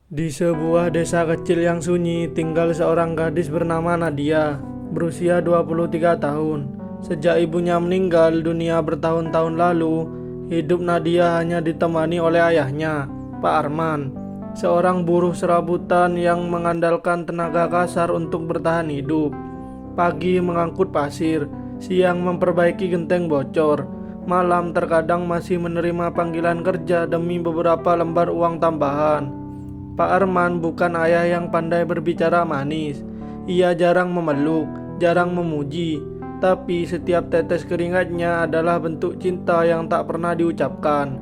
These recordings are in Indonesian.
Di sebuah desa kecil yang sunyi tinggal seorang gadis bernama Nadia, berusia 23 tahun. Sejak ibunya meninggal dunia bertahun-tahun lalu, hidup Nadia hanya ditemani oleh ayahnya, Pak Arman, seorang buruh serabutan yang mengandalkan tenaga kasar untuk bertahan hidup. Pagi mengangkut pasir, siang memperbaiki genteng bocor, malam terkadang masih menerima panggilan kerja demi beberapa lembar uang tambahan. Pak Arman bukan ayah yang pandai berbicara manis. Ia jarang memeluk, jarang memuji, tapi setiap tetes keringatnya adalah bentuk cinta yang tak pernah diucapkan.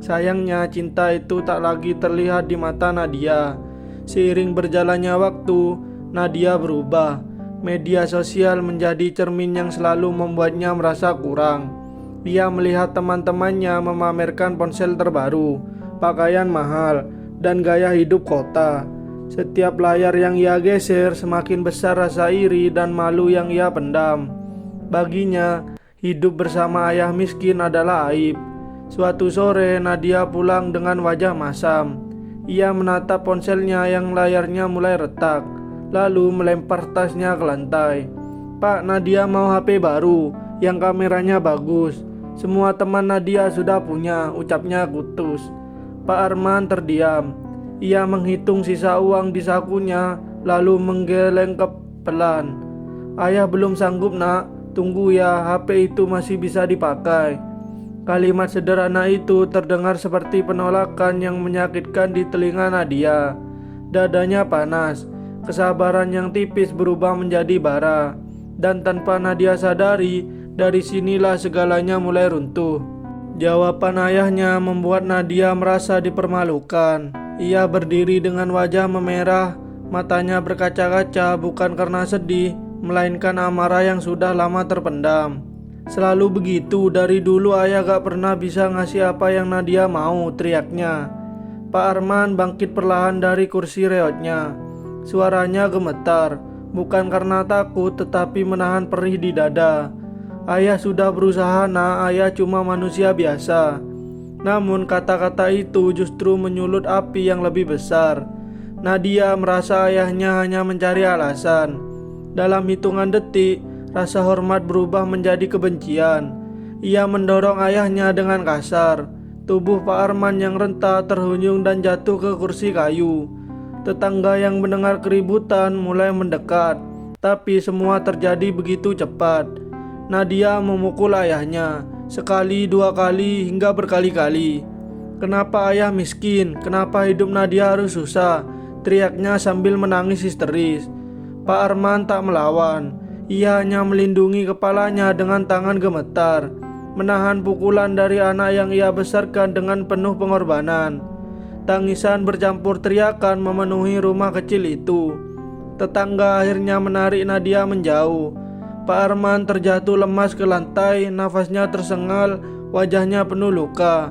Sayangnya cinta itu tak lagi terlihat di mata Nadia. Seiring berjalannya waktu, Nadia berubah. Media sosial menjadi cermin yang selalu membuatnya merasa kurang. Ia melihat teman-temannya memamerkan ponsel terbaru, pakaian mahal, dan gaya hidup kota. Setiap layar yang ia geser, semakin besar rasa iri dan malu yang ia pendam. Baginya, hidup bersama ayah miskin adalah aib. Suatu sore, Nadia pulang dengan wajah masam. Ia menatap ponselnya yang layarnya mulai retak, lalu melempar tasnya ke lantai. "Pak, Nadia mau HP baru, yang kameranya bagus. Semua teman Nadia sudah punya," ucapnya kutus. Pak Arman terdiam. Ia menghitung sisa uang di sakunya, lalu menggeleng pelan. "Ayah belum sanggup, nak. Tunggu ya, HP itu masih bisa dipakai." Kalimat sederhana itu terdengar seperti penolakan yang menyakitkan di telinga Nadia. Dadanya panas, kesabaran yang tipis berubah menjadi bara. Dan tanpa Nadia sadari, dari sinilah segalanya mulai runtuh. Jawaban ayahnya membuat Nadia merasa dipermalukan. Ia berdiri dengan wajah memerah, matanya berkaca-kaca bukan karena sedih, melainkan amarah yang sudah lama terpendam. "Selalu begitu, dari dulu ayah gak pernah bisa ngasih apa yang Nadia mau," teriaknya. Pak Arman bangkit perlahan dari kursi reotnya. Suaranya gemetar, bukan karena takut tetapi menahan perih di dada. "Ayah sudah berusaha, nak. Ayah cuma manusia biasa." Namun kata-kata itu justru menyulut api yang lebih besar. Nadia merasa ayahnya hanya mencari alasan. Dalam hitungan detik, rasa hormat berubah menjadi kebencian. Ia mendorong ayahnya dengan kasar. Tubuh Pak Arman yang renta terhuyung dan jatuh ke kursi kayu. Tetangga yang mendengar keributan mulai mendekat, tapi semua terjadi begitu cepat. Nadia memukul ayahnya, sekali, dua kali, hingga berkali-kali. "Kenapa ayah miskin? Kenapa hidup Nadia harus susah?" teriaknya sambil menangis histeris. Pak Arman tak melawan. Ia hanya melindungi kepalanya dengan tangan gemetar, menahan pukulan dari anak yang ia besarkan dengan penuh pengorbanan. Tangisan bercampur teriakan memenuhi rumah kecil itu. Tetangga akhirnya menarik Nadia menjauh. Pak Arman terjatuh lemas ke lantai, nafasnya tersengal, wajahnya penuh luka.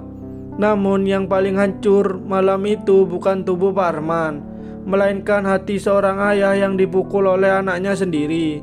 Namun yang paling hancur malam itu bukan tubuh Pak Arman, melainkan hati seorang ayah yang dipukul oleh anaknya sendiri.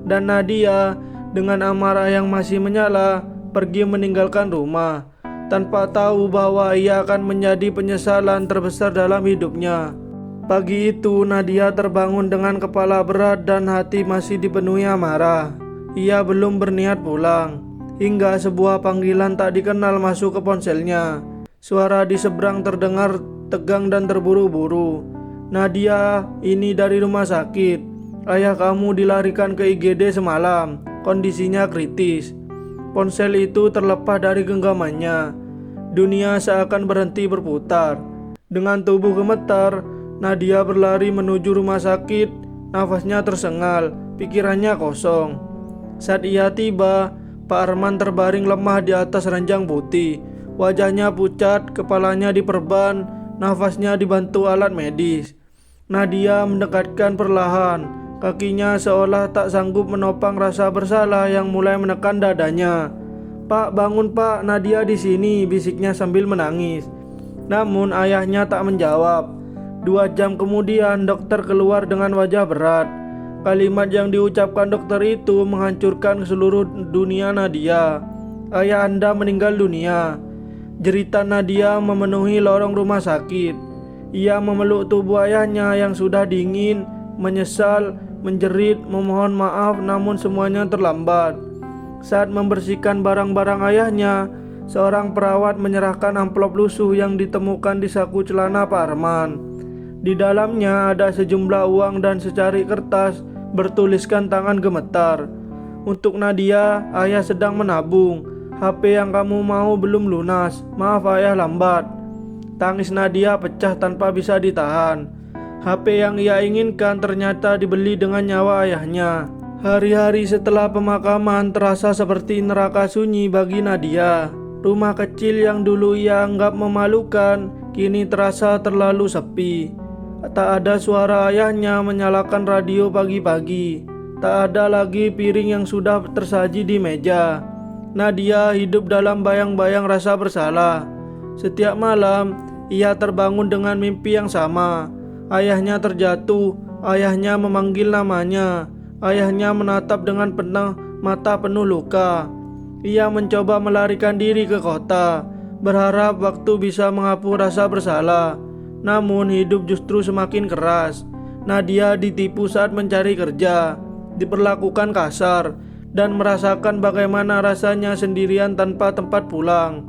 Dan Nadia dengan amarah yang masih menyala pergi meninggalkan rumah, tanpa tahu bahwa ia akan menjadi penyesalan terbesar dalam hidupnya. Pagi itu Nadia terbangun dengan kepala berat dan hati masih dipenuhi amarah. Ia belum berniat pulang, hingga sebuah panggilan tak dikenal masuk ke ponselnya. Suara di seberang terdengar tegang dan terburu-buru. "Nadia, ini dari rumah sakit. Ayah kamu dilarikan ke IGD semalam. Kondisinya kritis." Ponsel itu terlepas dari genggamannya. Dunia seakan berhenti berputar. Dengan tubuh gemetar, Nadia berlari menuju rumah sakit. Nafasnya tersengal, pikirannya kosong. Saat ia tiba, Pak Arman terbaring lemah di atas ranjang putih. Wajahnya pucat, kepalanya diperban, nafasnya dibantu alat medis. Nadia mendekatkan perlahan, kakinya seolah tak sanggup menopang rasa bersalah yang mulai menekan dadanya. "Pak, bangun Pak, Nadia di sini," bisiknya sambil menangis. Namun ayahnya tak menjawab. 2 jam kemudian dokter keluar dengan wajah berat. Kalimat yang diucapkan dokter itu menghancurkan seluruh dunia Nadia. "Ayah Anda meninggal dunia." Jeritan Nadia memenuhi lorong rumah sakit. Ia memeluk tubuh ayahnya yang sudah dingin, menyesal, menjerit, memohon maaf, namun semuanya terlambat. Saat membersihkan barang-barang ayahnya, seorang perawat menyerahkan amplop lusuh yang ditemukan di saku celana Pak Arman. Di dalamnya ada sejumlah uang dan secari kertas bertuliskan tangan gemetar. Untuk Nadia, ayah sedang menabung. HP yang kamu mau belum lunas. Maaf ayah lambat. Tangis Nadia pecah tanpa bisa ditahan. HP yang ia inginkan ternyata dibeli dengan nyawa ayahnya. Hari-hari setelah pemakaman terasa seperti neraka sunyi bagi Nadia. Rumah kecil yang dulu ia anggap memalukan kini terasa terlalu sepi. Tak ada suara ayahnya menyalakan radio pagi-pagi. Tak ada lagi piring yang sudah tersaji di meja. Nadia hidup dalam bayang-bayang rasa bersalah. Setiap malam ia terbangun dengan mimpi yang sama. Ayahnya terjatuh, ayahnya memanggil namanya, ayahnya menatap dengan mata penuh luka. Ia mencoba melarikan diri ke kota, berharap waktu bisa menghapus rasa bersalah. Namun hidup justru semakin keras. Nadia ditipu saat mencari kerja, diperlakukan kasar, dan merasakan bagaimana rasanya sendirian tanpa tempat pulang.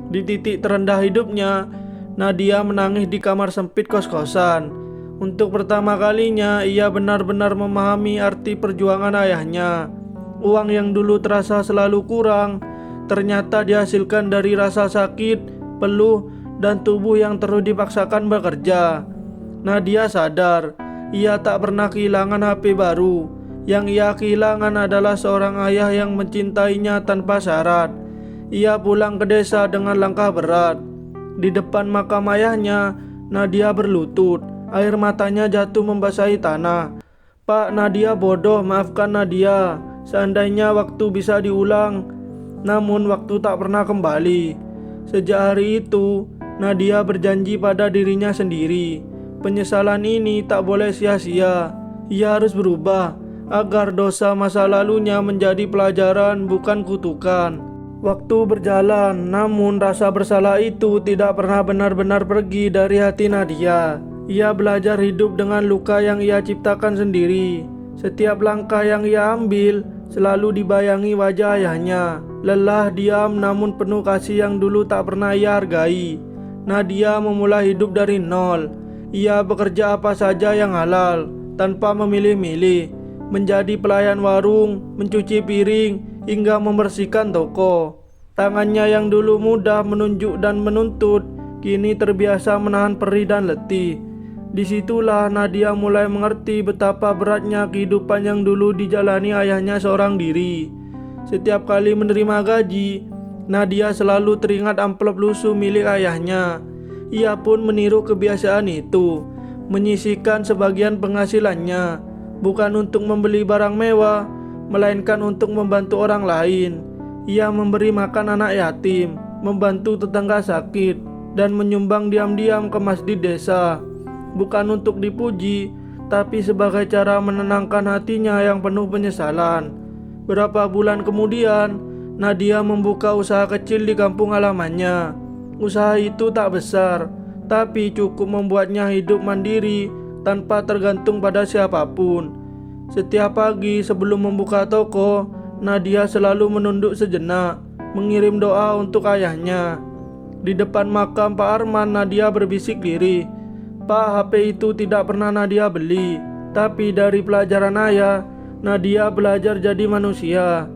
Di titik terendah hidupnya, Nadia menangis di kamar sempit kos-kosan. Untuk pertama kalinya ia benar-benar memahami arti perjuangan ayahnya. Uang yang dulu terasa selalu kurang, ternyata dihasilkan dari rasa sakit, peluh, dan tubuh yang terus dipaksakan bekerja. Nadia sadar, ia tak pernah kehilangan HP baru. Yang ia kehilangan adalah seorang ayah yang mencintainya tanpa syarat. Ia pulang ke desa dengan langkah berat. Di depan makam ayahnya, Nadia berlutut. Air matanya jatuh membasahi tanah. Pak, Nadia bodoh, maafkan Nadia. Seandainya waktu bisa diulang, namun waktu tak pernah kembali. Sejak hari itu, Nadia berjanji pada dirinya sendiri. Penyesalan ini tak boleh sia-sia. Ia harus berubah agar dosa masa lalunya menjadi pelajaran bukan kutukan. Waktu berjalan, namun rasa bersalah itu tidak pernah benar-benar pergi dari hati Nadia. Ia belajar hidup dengan luka yang ia ciptakan sendiri. Setiap langkah yang ia ambil selalu dibayangi wajah ayahnya. Lelah, diam, namun penuh kasih yang dulu tak pernah ia hargai. Nadia memulai hidup dari nol. Ia bekerja apa saja yang halal, tanpa memilih-milih. Menjadi pelayan warung, mencuci piring, hingga membersihkan toko. Tangannya yang dulu mudah menunjuk dan menuntut, kini terbiasa menahan perih dan letih. Disitulah Nadia mulai mengerti betapa beratnya kehidupan yang dulu dijalani ayahnya seorang diri. Setiap kali menerima gaji, Nadia selalu teringat amplop lusuh milik ayahnya. Ia pun meniru kebiasaan itu, menyisihkan sebagian penghasilannya, bukan untuk membeli barang mewah, melainkan untuk membantu orang lain. Ia memberi makan anak yatim, membantu tetangga sakit, dan menyumbang diam-diam ke masjid desa. Bukan untuk dipuji, tapi sebagai cara menenangkan hatinya yang penuh penyesalan. Berapa bulan kemudian, Nadia membuka usaha kecil di kampung halamannya. Usaha itu tak besar, tapi cukup membuatnya hidup mandiri tanpa tergantung pada siapapun. Setiap pagi sebelum membuka toko, Nadia selalu menunduk sejenak, mengirim doa untuk ayahnya. Di depan makam Pak Arman, Nadia berbisik lirih, "Pak, HP itu tidak pernah Nadia beli, tapi dari pelajaran ayah, Nadia belajar jadi manusia."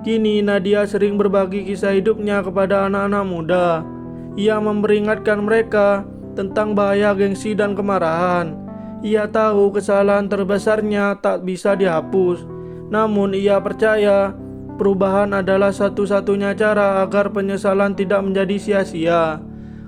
Kini Nadia sering berbagi kisah hidupnya kepada anak-anak muda. Ia memperingatkan mereka tentang bahaya gengsi dan kemarahan. Ia tahu kesalahan terbesarnya tak bisa dihapus. Namun ia percaya perubahan adalah satu-satunya cara agar penyesalan tidak menjadi sia-sia.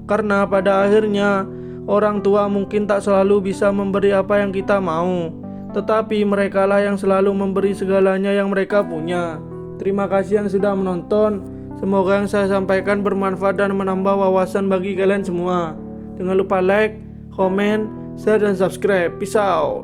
Karena pada akhirnya orang tua mungkin tak selalu bisa memberi apa yang kita mau, tetapi merekalah yang selalu memberi segalanya yang mereka punya. Terima kasih yang sudah menonton. Semoga yang saya sampaikan bermanfaat dan menambah wawasan bagi kalian semua. Jangan lupa like, komen, share, dan subscribe. Peace out.